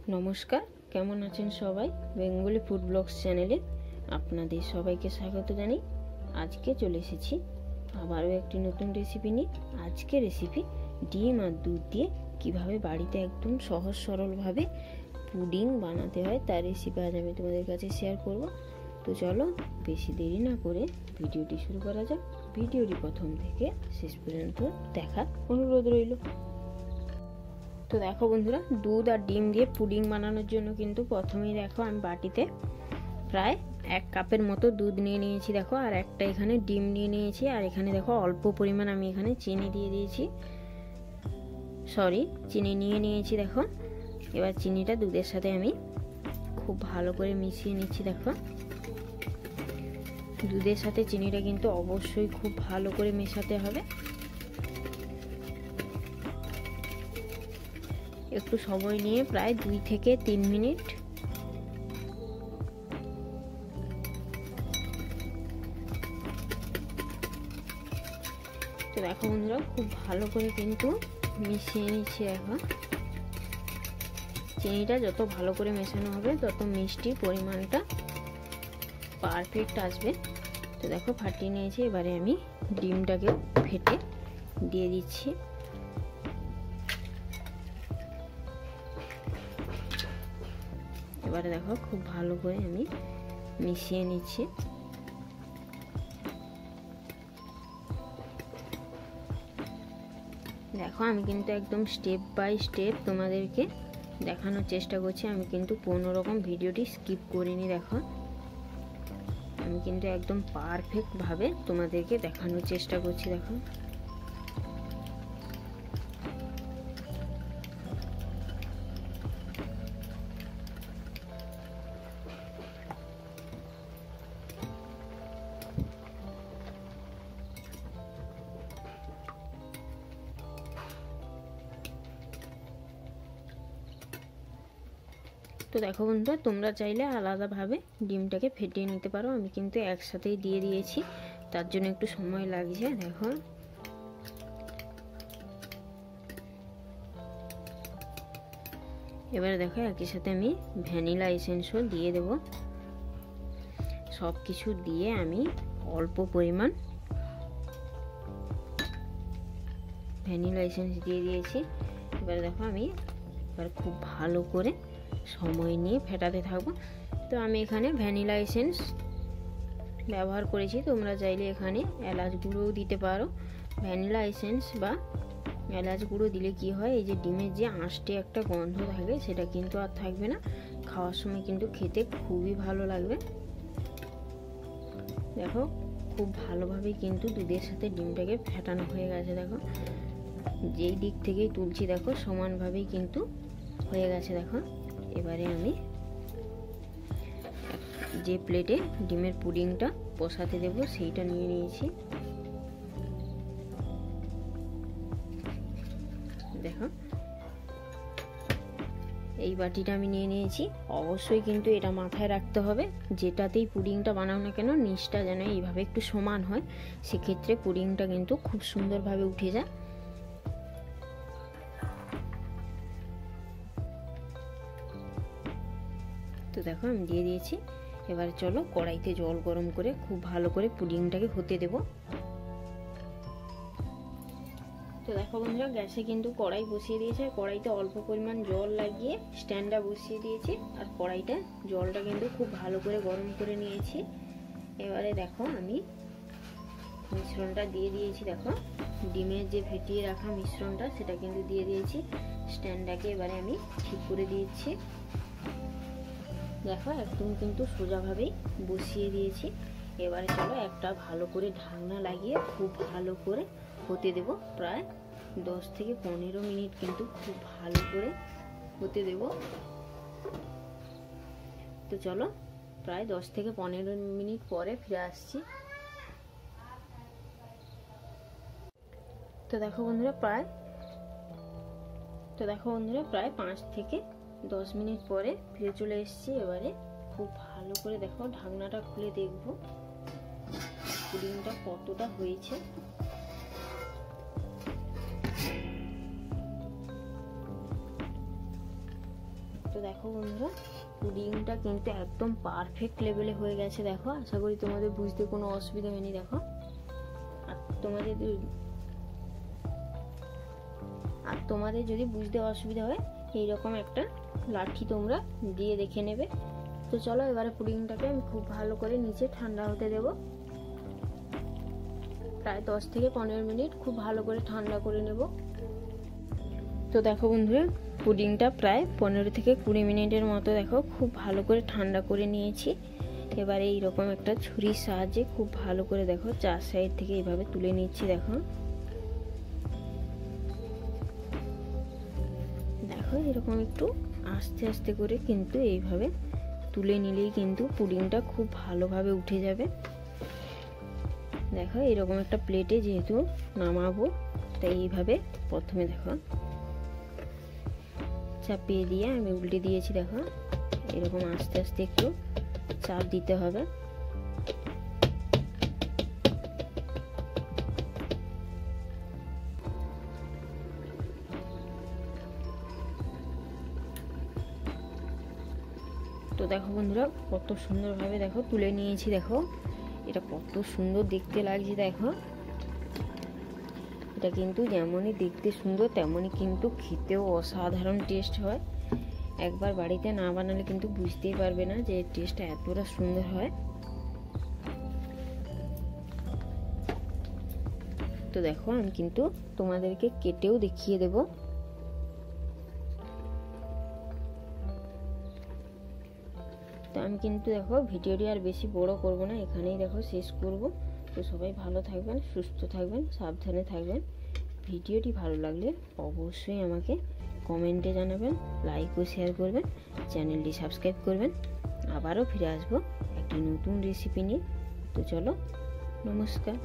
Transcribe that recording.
নমস্কার, কেমন আছেন সবাই? বেঙ্গলি ফুড ব্লগস চ্যানেলে আপনাদের সবাইকে স্বাগত জানাই। আজকে চলে এসেছি আবারও একটি নতুন রেসিপি নিয়ে। আজকে রেসিপি ডিম আর দুধ দিয়ে কিভাবে বাড়িতে একদম সহজ সরলভাবে পুডিং বানাতে হয় তার রেসিপি আজ আমি তোমাদের কাছে শেয়ার করব। তো চলো বেশি দেরি না করে ভিডিওটি শুরু করা যাক। ভিডিওটি প্রথম থেকে শেষ পর্যন্ত দেখার অনুরোধ রইল। তো দেখো বন্ধুরা, দুধ আর ডিম দিয়ে পুডিং বানানোর জন্য কিন্তু প্রথমেই দেখো আমি বাটিতে প্রায় 1 কাপের মতো দুধ নিয়ে নিয়েছি দেখো, আর একটা এখানে ডিম নিয়ে নিয়েছি, আর এখানে দেখো অল্প পরিমাণ আমি এখানে চিনি দিয়ে দিয়েছি, চিনি নিয়ে নিয়েছি দেখো। এবার চিনিটা দুধের সাথে আমি খুব ভালো করে মিশিয়ে নিচ্ছি দেখো। দুধের সাথে চিনিটা কিন্তু অবশ্যই খুব ভালো করে মেশাতে হবে। একটু সময় নিয়ে প্রায় 2 থেকে 3 মিনিট তো দেখো বন্ধুরা, খুব ভালো করে কিন্তু মিশিয়ে নিচ্ছি এখন। চিনিটা যত ভালো করে মেশানো হবে তত মিষ্টির পরিমাণটা পারফেক্ট আসবে। তো দেখো ফাটিয়ে নিয়েছি, এবারে আমি ডিমটাকে ফেটে দিয়ে দিচ্ছি। এবারে দেখো খুব ভালো করে আমি মিশিয়ে নিচ্ছি। দেখো আমি কিন্তু একদম স্টেপ বাই স্টেপ তোমাদেরকে দেখানোর চেষ্টা করছি। আমি কিন্তু কোনো রকম ভিডিওটি স্কিপ করিনি। দেখো আমি কিন্তু একদম পারফেক্ট ভাবে তোমাদেরকে দেখানোর চেষ্টা করছি। দেখো তো দেখো বন্ধুরা, তোমরা চাইলে আলাদাভাবে ডিমটাকে ফেটিয়ে নিতে পারো। আমি কিন্তু একসাথেই দিয়ে দিয়েছি, তার জন্য একটু সময় লাগছে। দেখো এবারে দেখো একই সাথে আমি ভ্যানিলা এসেন্সও দিয়ে দেব। সব কিছু দিয়ে আমি অল্প পরিমাণ ভ্যানিলা এসেন্স দিয়ে দিয়েছি। এবারে দেখো আমি খুব ভালো করে সময় নিয়ে ফেটাতে থাকবো। তো আমি এখানে ভ্যানিলা এসেন্স ব্যবহার করেছি, তোমরা চাইলে এখানে এলাচ গুঁড়োও দিতে পারো। ভ্যানিলা এসেন্স বা এলাচ গুঁড়ো দিলে কি হয়, এই যে ডিমের যে আঁশটে একটা গন্ধ থাকে সেটা কিন্তু আর থাকবে না। খাওয়ার সময় কিন্তু খেতে খুবই ভালো লাগবে। দেখো খুব ভালোভাবে কিন্তু দুধের সাথে ডিমটাকে ফেটানো হয়ে গেছে। দেখো যেই দিক থেকেই তুলছি দেখো সমানভাবেই কিন্তু হয়ে গেছে। দেখো এবারে আমি যে প্লেটে ডিমের পুডিংটা বসাতে দেব সেইটা নিয়ে নিয়েছি। দেখো এই বাটিটা আমি নিয়ে নিয়েছি। অবশ্যই কিন্তু এটা মাথায় রাখতে হবে, যেটাতেই পুডিংটা বানাও না কেন নিচটা যেন এইভাবে একটু সমান হয়, সেক্ষেত্রে পুডিংটা কিন্তু খুব সুন্দরভাবে উঠে যায়। তো দেখো আমি দিয়ে দিয়েছি। এবারে চলো কড়াইতে জল গরম করে খুব ভালো করে পুডিংটাকে হতে দেব। তো দেখো বন্ধুরা, গ্যাসে কিন্তু কড়াই বসিয়ে দিয়েছে, কড়াইতে অল্প পরিমাণ জল লাগিয়ে স্ট্যান্ডটা বসিয়ে দিয়েছি, আর কড়াইটা জলটা কিন্তু খুব ভালো করে গরম করে নিয়েছি। এবারে দেখো আমি মিশ্রণটা দিয়ে দিয়েছি। দেখো ডিমের যে ফেটিয়ে রাখা মিশ্রণটা সেটা কিন্তু দিয়ে দিয়েছি। স্ট্যান্ডটাকে এবারে আমি ঠিক করে দিয়েছি। দেখো একদম কিন্তু সোজাভাবেই বসিয়ে দিয়েছি। এবারে চলো একটা ভালো করে ঢাকনা লাগিয়ে খুব ভালো করে হতে দেব। প্রায় 10 থেকে 15 মিনিট কিন্তু খুব ভালো করে হতে দেব। তো চলো প্রায় 10 থেকে 15 মিনিট পরে ফিরে আসছি। তো দেখো বন্ধুরা প্রায় 5 থেকে 10 মিনিট পরে ফিরে চলে এসেছি। এবারে খুব ভালো করে দেখো ঢাকনাটা খুলে দেখব পুডিংটা কতটা হয়েছে। তো দেখো বন্ধুরা, পুডিংটা কিন্তু একদম পারফেক্ট লেভেলে হয়ে গেছে। দেখো, আশা করি তোমাদের বুঝতে কোনো অসুবিধা হয়নি। দেখো, আর তোমাদের যদি বুঝতে অসুবিধা হয় এইরকম একটা লাঠি তোমরা দিয়ে দেখে নেবে। তো চলো, এবারে পুডিংটাকে আমি খুব ভালো করে নিচে ঠান্ডা হতে দেব। প্রায় 10 থেকে 15 মিনিট খুব ভালো করে ঠান্ডা করে নেব। তো দেখো বন্ধুরা, পুডিংটা প্রায় 15 থেকে 20 মিনিটের মতো দেখো খুব ভালো করে ঠান্ডা করে নিয়েছি। এবারে এইরকম একটা ছুরির সাহায্যে খুব ভালো করে দেখো 4 সাইড থেকে এইভাবে তুলে নিচ্ছি। দেখো দেখো এরকম একটু আস্তে আস্তে করে কিন্তু এইভাবে তুলে নিলেই কিন্তু পুডিংটা খুব ভালোভাবে উঠে যাবে। দেখো, এরকম একটা প্লেটে যেহেতু নামাবো, তাই এইভাবে প্রথমে দেখো চাপিয়ে দিয়ে আমি উল্টে দিয়েছি। দেখো, এরকম আস্তে আস্তে একটু চাপ দিতে হবে। তো দেখো বন্ধুরা, কত সুন্দরভাবে দেখো তুলে নিয়েছি। দেখো, এটা কত সুন্দর দেখতে লাগছে। দেখো, এটা কিন্তু যেমনই দেখতে সুন্দর তেমনই কিন্তু খেতেও অসাধারণ টেস্ট হয়। একবার বাড়িতে না বানালে কিন্তু বুঝতেই পারবে না যে টেস্টটা এতটা সুন্দর হয়। তো দেখো, আমি কিন্তু তোমাদেরকে কেটেও দেখিয়ে দেব। তো আমি কিন্তু দেখো ভিডিওটি আর বেশি বড় করব না, এখানেই দেখো শেষ করব। তো সবাই ভালো থাকবেন, সুস্থ থাকবেন, সাবধানে থাকবেন। ভিডিওটি ভালো লাগলে অবশ্যই আমাকে কমেন্টে জানাবেন, লাইক ও শেয়ার করবেন, চ্যানেলটি সাবস্ক্রাইব করবেন। আবারও ফিরে আসবো একটি নতুন রেসিপি নিয়ে। তো চলো, নমস্কার।